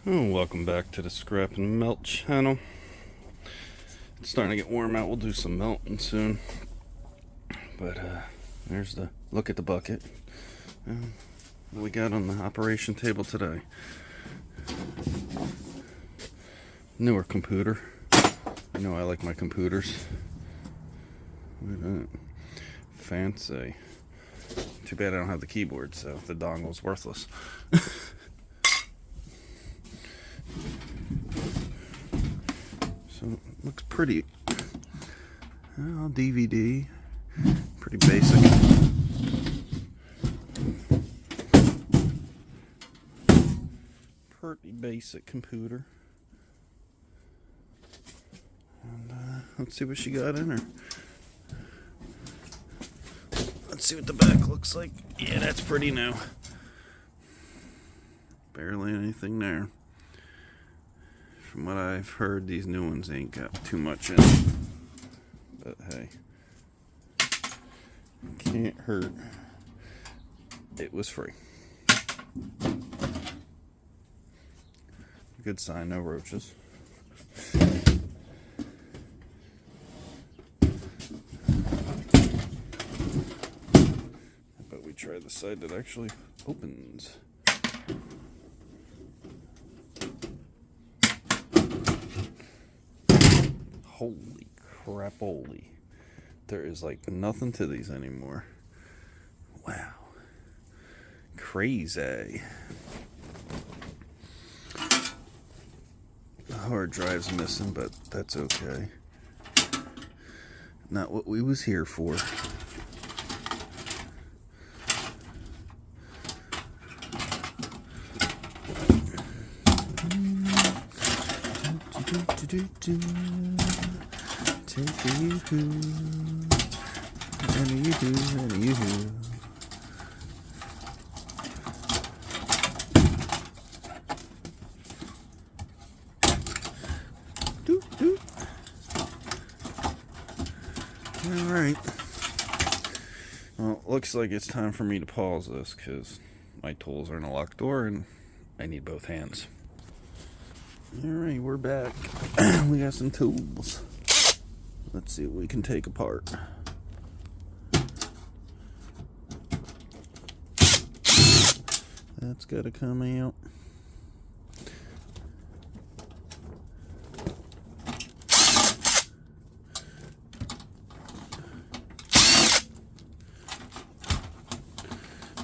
Oh, welcome back to the Scrap and Melt channel. It's starting to get warm out. We'll do some melting soon. But there's the look at the bucket. What we got on the operation table today? Newer computer. I know I like my computers. Look at that. Fancy. Too bad I don't have the keyboard, so the dongle's worthless. So looks pretty. Oh, DVD. Pretty basic. Pretty basic computer. And let's see what she got in her. Let's see what the back looks like. Yeah, that's pretty new. Barely anything there. From what I've heard, these new ones ain't got too much in them. But hey, can't hurt. It was free. Good sign, no roaches. But we try the side that actually opens. Holy crap-oly. There is like nothing to these anymore. Wow. Crazy. The hard drive's missing, but that's okay. Not what we was here for. Take a yoo-hoo, and a yoo-hoo, and a yoo-hoo. Doot, doot. Alright. Well, looks like it's time for me to pause this, because my tools are in a locked door, and I need both hands. Alright, we're back. We got some tools. Let's see what we can take apart. That's got to come out.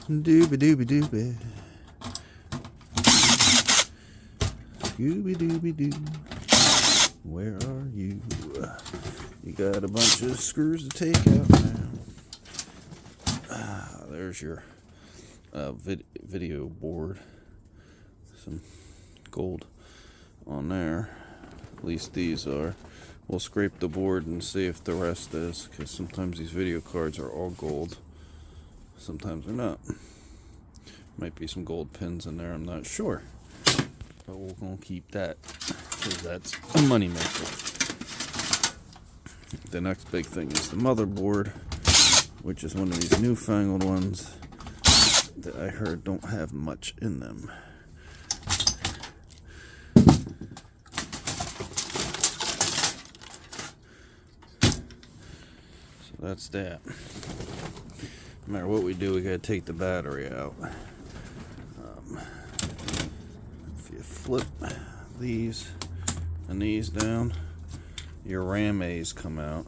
Dooby dooby dooby. Scooby dooby doo. Where are you? You got a bunch of screws to take out now. There's your video board. Some gold on there. At least these are. We'll scrape the board and see if the rest is, because sometimes these video cards are all gold. Sometimes they're not. Might be some gold pins in there, I'm not sure. But we're going to keep that, because that's a money maker. The next big thing is the motherboard, which is one of these newfangled ones that I heard don't have much in them. So that's that. No matter what we do, we gotta take the battery out. If you flip these and these down, your RAM A's come out.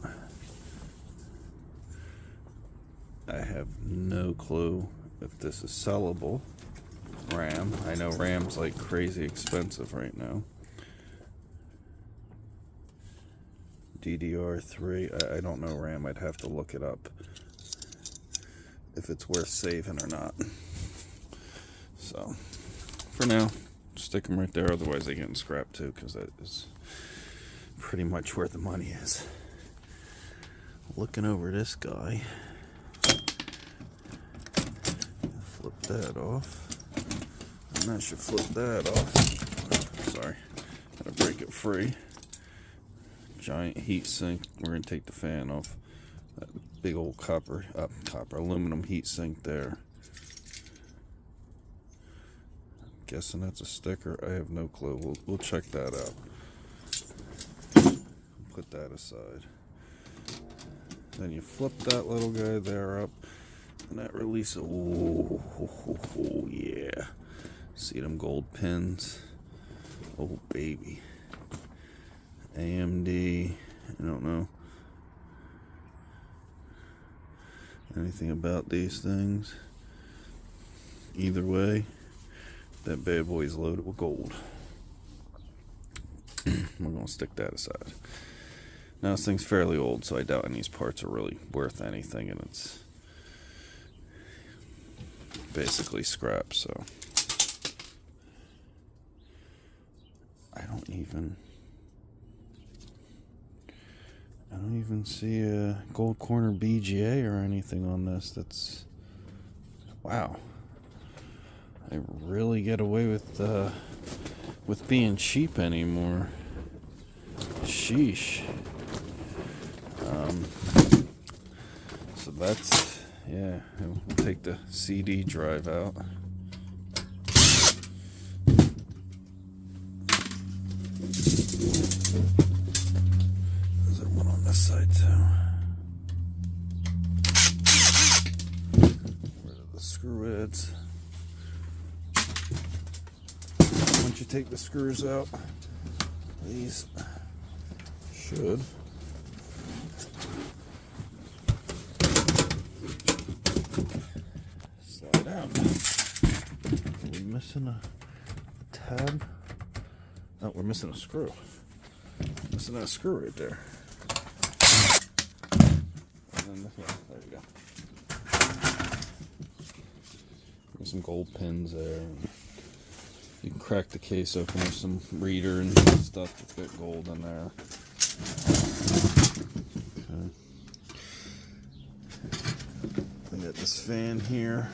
I have no clue if this is sellable RAM. I know RAM's like crazy expensive right now. DDR3, I don't know RAM. I'd have to look it up if it's worth saving or not. So for now, stick them right there, otherwise they get in scrap too, because that is pretty much where the money is. Looking over this guy, flip that off, and I should flip that off. Sorry, gotta break it free. Giant heat sink. We're gonna take the fan off. That big old aluminum heat sink there. guessing that's a sticker. I have no clue. We'll check that out. Put that aside. Then you flip that little guy there up, and that releases. Oh, yeah. See them gold pins? Oh, baby. AMD. I don't know anything about these things. Either way, that bad boy's loaded with gold. We're going to stick that aside. Now, this thing's fairly old, so I doubt any of these parts are really worth anything, and it's basically scrap, so I don't even see a gold corner BGA or anything on this. That's, wow. I really get away with being cheap anymore. Sheesh. So that's, yeah, we'll take the CD drive out. There's one on this side too. Rid of the screw heads. Once you take the screws out, these should slide out. Are we missing a tab? No, we're missing a screw. Missing that screw right there. And then, yeah, there you go. There's some gold pins there. You can crack the case open with some reader and stuff that's got gold in there. Okay. I got this fan here.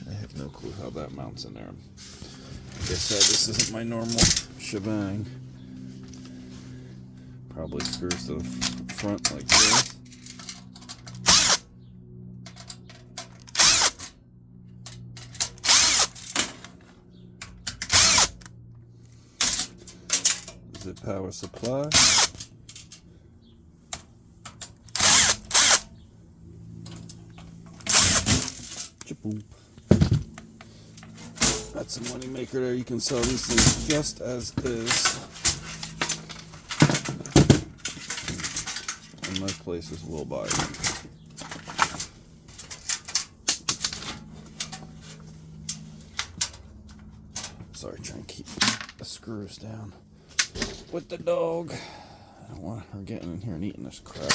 I have no clue how that mounts in there. Like I said, this isn't my normal shebang. Probably screws to the front like this. The power supply. Chaboom. That's a money maker there. You can sell these things just as is. And most places will buy them. Sorry, trying to keep the screws down with the dog. I don't want her getting in here and eating this crap.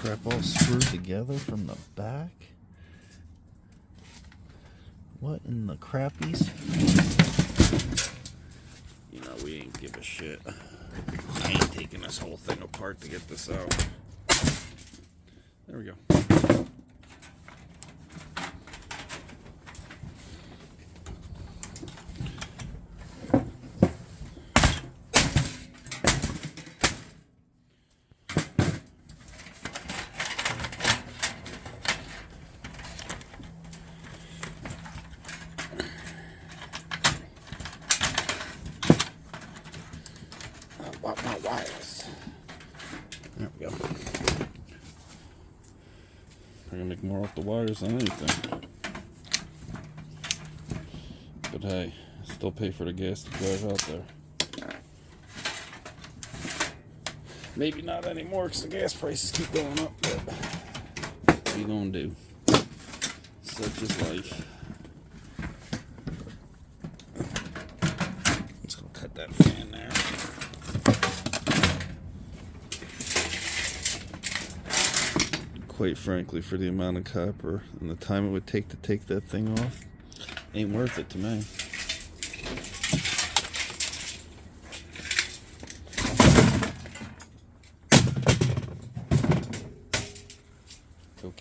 Crap all screwed together from the back. What in the crappies? You know, we ain't give a shit. I ain't taking this whole thing apart to get this out. There we go. What my wires? There we go. I'm gonna make more off the wires than anything. But hey, still pay for the gas to drive out there. Maybe not anymore because the gas prices keep going up, but what are you gonna do? Such is life. Just gonna cut that fan there. Quite frankly, for the amount of copper and the time it would take to take that thing off, ain't worth it to me.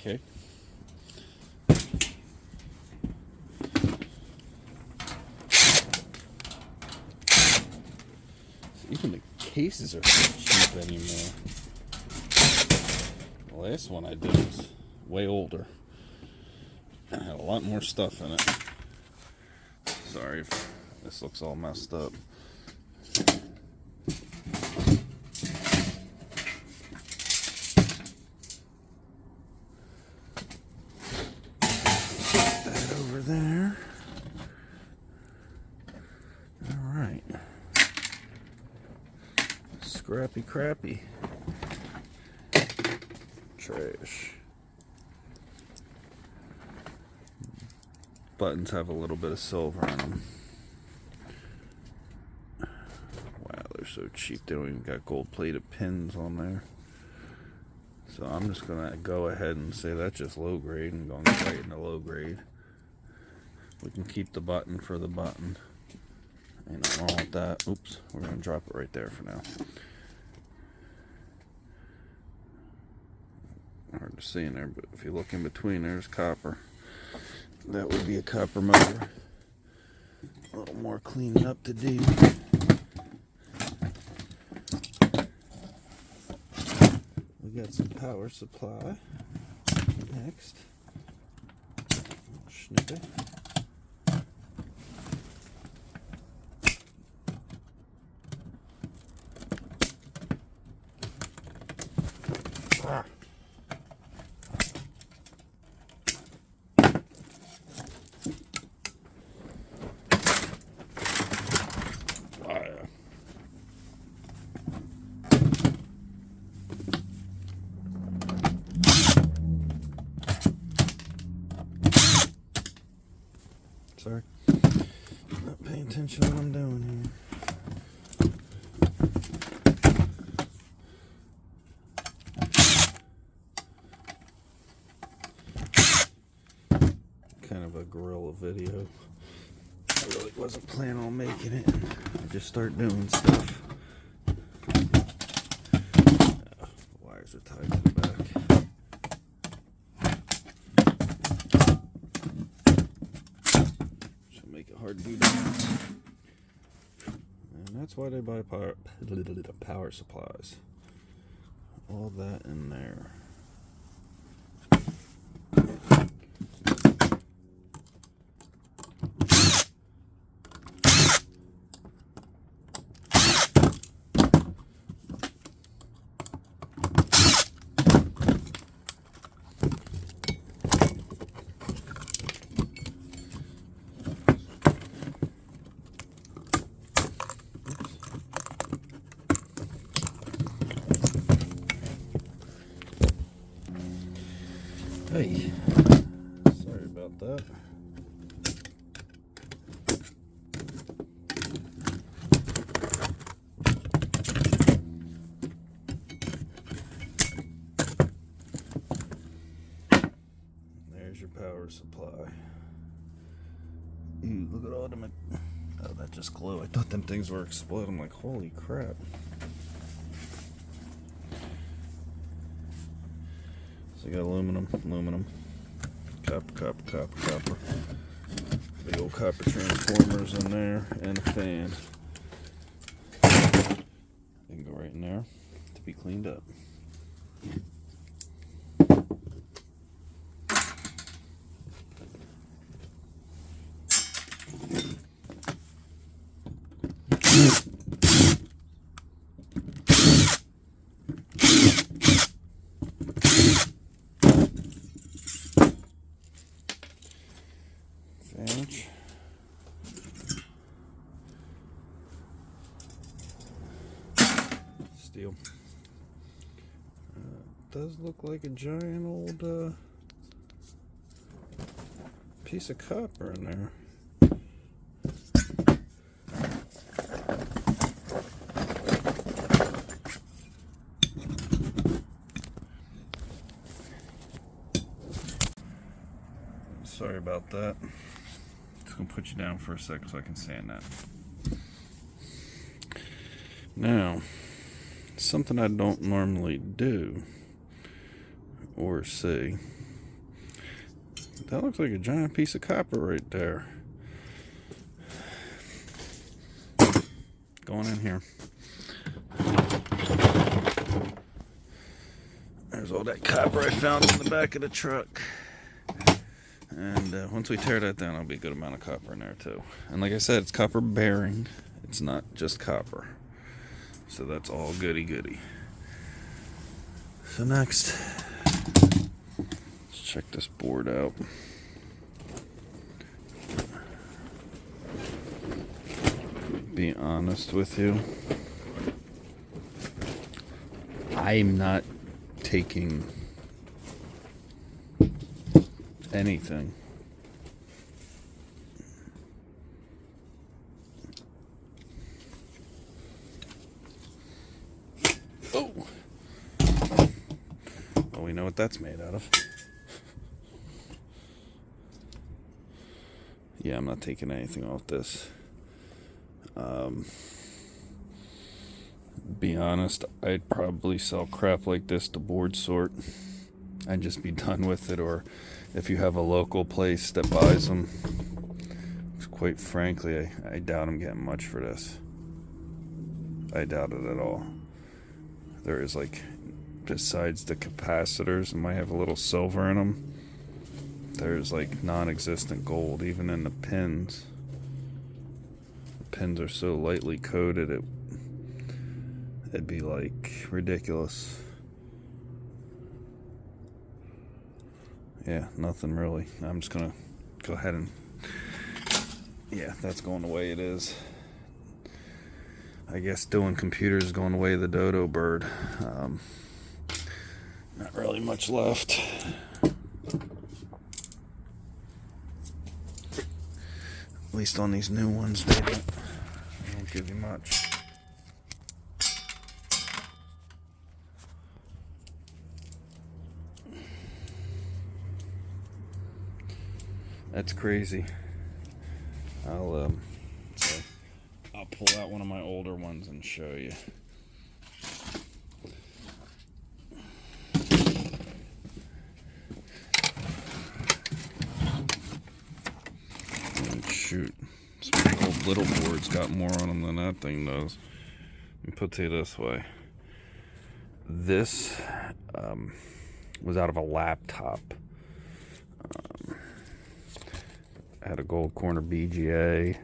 Okay. Even the cases are not cheap anymore. The last one I did was way older. It had a lot more stuff in it. Sorry if this looks all messed up. Put that over there. Alright. Scrappy crappy. Trash. Buttons have a little bit of silver in them. Wow, they're so cheap. They don't even got gold plated pins on there. So I'm just gonna go ahead and say that's just low grade and going right into low grade. We can keep the button for the button. Ain't nothing wrong with that. Oops, we're gonna drop it right there for now. Hard to see in there, but if you look in between, there's copper. That would be a copper motor. A little more cleaning up to do. We got some power supply. Next. Snippet. Ah. Sorry. Not paying attention to what I'm doing here. Kind of a guerrilla video. I really wasn't planning on making it. I just start doing stuff. The wires are tied to the back. Make it hard to do that. And that's why they buy power supplies. All that in there. Hey, sorry about that. There's your power supply. Ooh, look at all them. Oh, that just glue. I thought them things were exploding. I'm like, holy crap. So you got aluminum, copper. Big old copper transformers in there, and a fan. They can go right in there to be cleaned up. Steel. Does look like a giant old piece of copper in there. Sorry about that. Just gonna put you down for a second so I can sand that. Now, something I don't normally do or say, That looks like a giant piece of copper right there. Going in here. There's all that copper I found in the back of the truck. And once we tear that down, there'll be a good amount of copper in there too. And like I said, it's copper bearing. It's not just copper. So that's all goody goody. So next, let's check this board out. Be honest with you, I'm not taking anything. Oh, well, we know what that's made out of. Yeah, I'm not taking anything off this. Be honest, I'd probably sell crap like this to board sort and just be done with it. Or if you have a local place that buys them, quite frankly, I doubt I'm getting much for this. I doubt it at all. There is, like, besides the capacitors, it might have a little silver in them. There's like non-existent gold even in the pins. The pins are so lightly coated, it'd be like ridiculous. Yeah, nothing really. I'm just gonna go ahead and, yeah, that's going the way it is. I guess doing computers is going the way of the dodo bird. Not really much left. At least on these new ones, they don't give you much. That's crazy. I'll pull out one of my older ones and show you. And shoot, some old little boards got more on them than that thing does. Let me put it this way. This was out of a laptop. Had a gold corner BGA.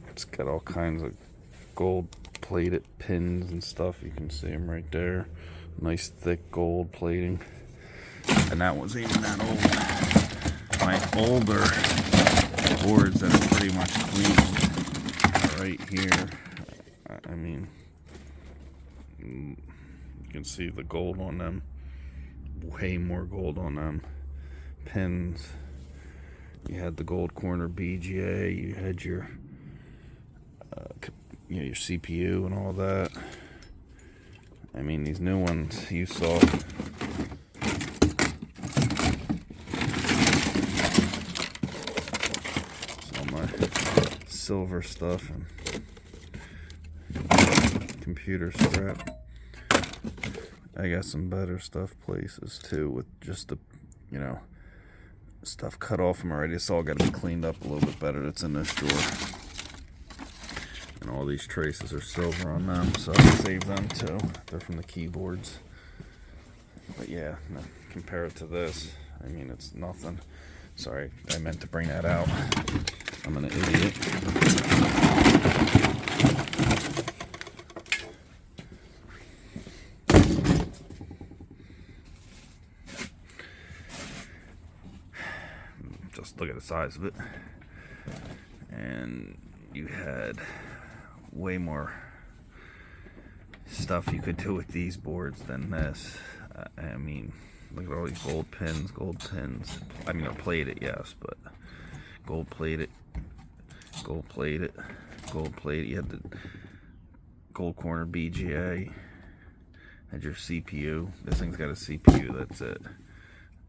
It's got all kinds of gold plated pins and stuff. You can see them right there. Nice thick gold plating. And that wasn't even that old. My older boards that are pretty much clean right here. I mean, you can see the gold on them. Way more gold on them. Pins. You had the gold corner BGA. You had your your CPU and all that. I mean, these new ones you saw. All my silver stuff and computer scrap. I got some better stuff places too, with just the, stuff cut off them already. It's all got to be cleaned up a little bit better. That's in this drawer. And all these traces are silver on them, so I'll save them too. They're from the keyboards. But yeah, compare it to this. I mean, it's nothing. Sorry, I meant to bring that out. I'm an idiot. Just look at the size of it. And you had way more stuff you could do with these boards than this. I mean, look at all these gold pins. I mean, they're plated, yes, but gold plated, gold plated, gold plated. You had the gold corner BGA, had your CPU. This thing's got a CPU, that's it.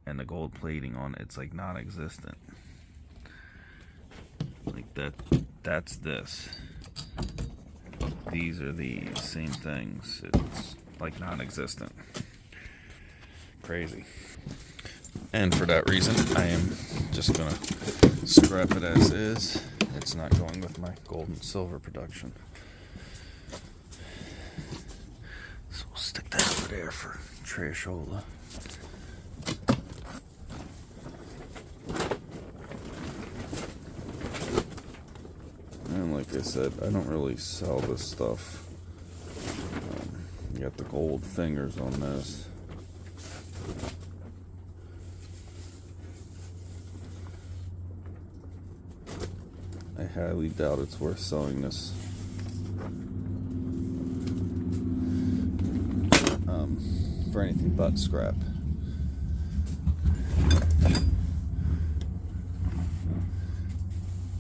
And the gold plating on it, it's like non-existent. Like that's this. These are the same things. It's like non-existent. Crazy. And for that reason, I am just gonna scrap it as is. It's not going with my gold and silver production. So we'll stick that over there for trashola. And like I said, I don't really sell this stuff. You got the gold fingers on this. I highly doubt it's worth selling this. For anything but scrap.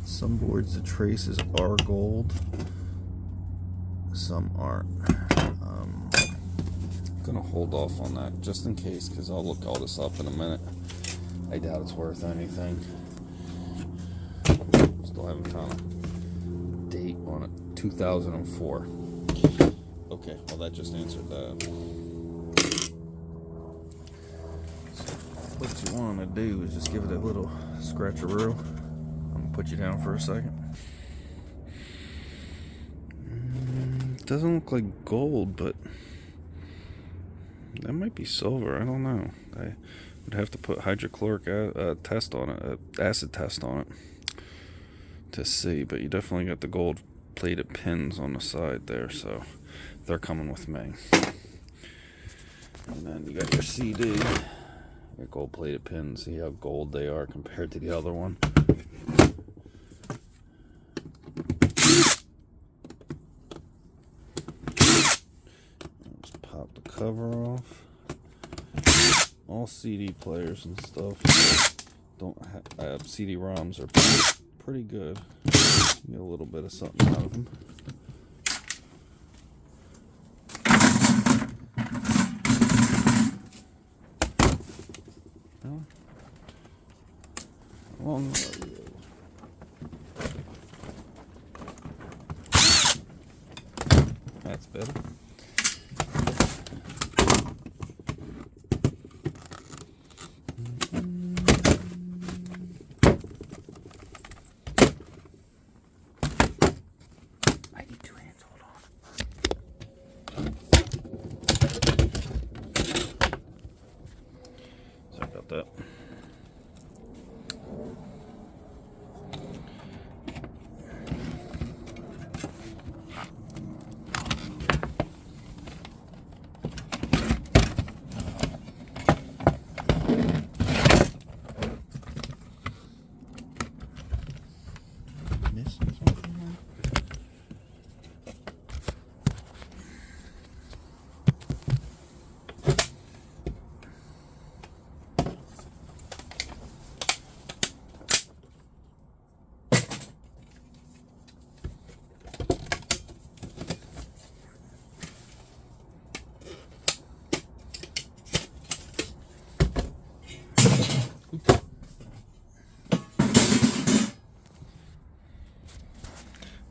Some boards, the traces are gold, some aren't. I'm gonna hold off on that just in case, because I'll look all this up in a minute. I doubt it's worth anything. Still haven't found a date on it. 2004. Okay, well that just answered that. What you want to do is just give it a little scratcheroo. I'm gonna put you down for a second. It doesn't look like gold, but that might be silver. I don't know. I would have to put hydrochloric test on it, acid test on it to see. But you definitely got the gold plated pins on the side there, so they're coming with me. And then you got your CD. Your gold plated pins. See how gold they are compared to the other one. Just pop the cover off. All CD players and stuff don't have CD-ROMs are pretty good. Get a little bit of something out of them. How long are you? That's better. I need 2 hands. Hold on. Sorry about that.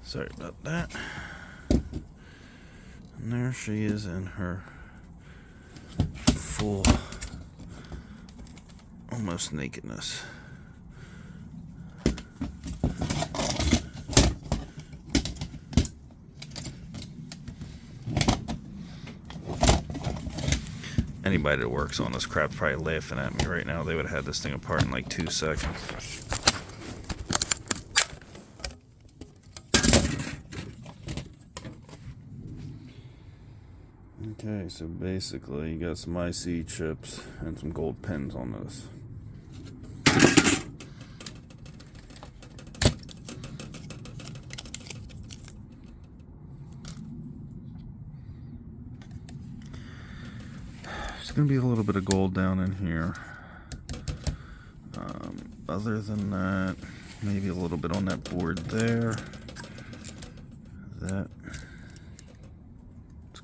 Sorry about that. And there she is in her full, almost nakedness. Anybody that works on this crap's probably laughing at me right now. They would have had this thing apart in like 2 seconds. Okay, so basically you got some IC chips and some gold pins on this. There's going to be a little bit of gold down in here. Other than that, maybe a little bit on that board there. That.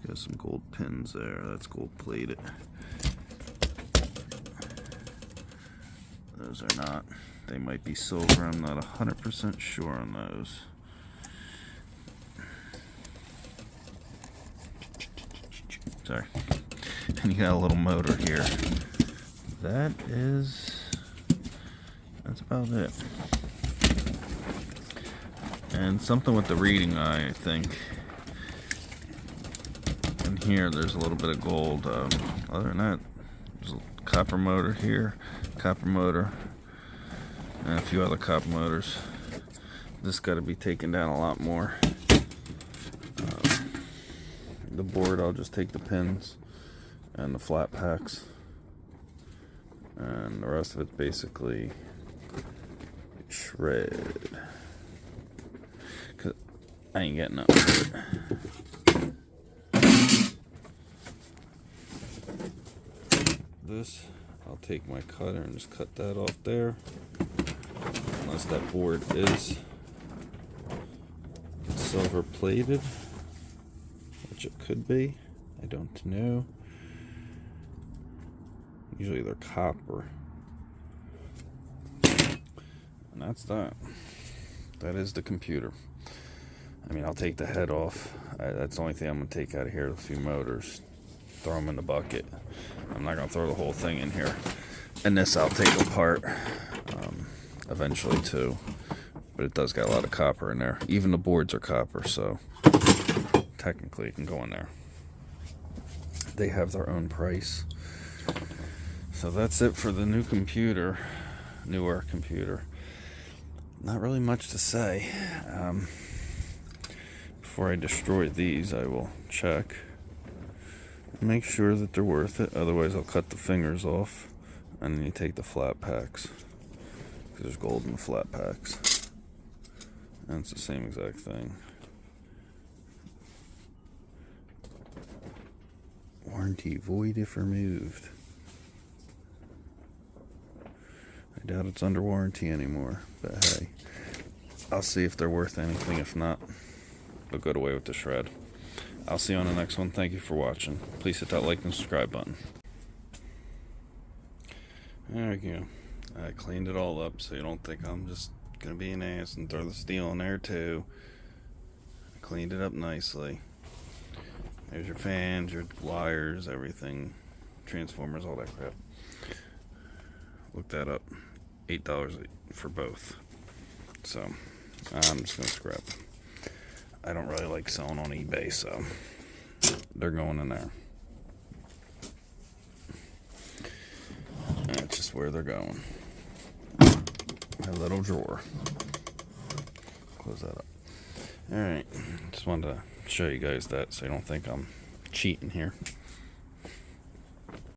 Got some gold pins there. That's gold plated. Those are not. They might be silver. I'm not 100% sure on those. Sorry. And you got a little motor here. That is that's about it. And something with the reading eye, I think. And here, there's a little bit of gold. Other than that, there's a copper motor here, copper motor, and a few other copper motors. This got to be taken down a lot more. The board, I'll just take the pins and the flat packs, and the rest of it's basically shred. Cause I ain't getting up to it. This, I'll take my cutter and just cut that off there. Unless that board is silver plated, which it could be. I don't know. Usually they're copper. And that's that. That is the computer. I mean, I'll take the head off. That's the only thing I'm going to take out of here. A few motors. Throw them in the bucket. I'm not going to throw the whole thing in here. And this I'll take apart eventually too. But it does got a lot of copper in there. Even the boards are copper, so technically it can go in there. They have their own price. So that's it for the new computer. Newer computer. Not really much to say. Before I destroy these, I will check. Make sure that they're worth it. Otherwise, I'll cut the fingers off. And then you take the flat packs. Because there's gold in the flat packs. And it's the same exact thing. Warranty void if removed. I doubt it's under warranty anymore. But hey, I'll see if they're worth anything. If not, they'll go away with the shred. I'll see you on the next one. Thank you for watching. Please hit that like and subscribe button. There we go. I cleaned it all up so you don't think I'm just going to be an ass and throw the steel in there too. I cleaned it up nicely. There's your fans, your wires, everything. Transformers, all that crap. Look that up. $8 for both. So, I'm just going to scrap. I don't really like selling on eBay, so they're going in there. That's just where they're going. My little drawer. Close that up. Alright, just wanted to show you guys that so you don't think I'm cheating here.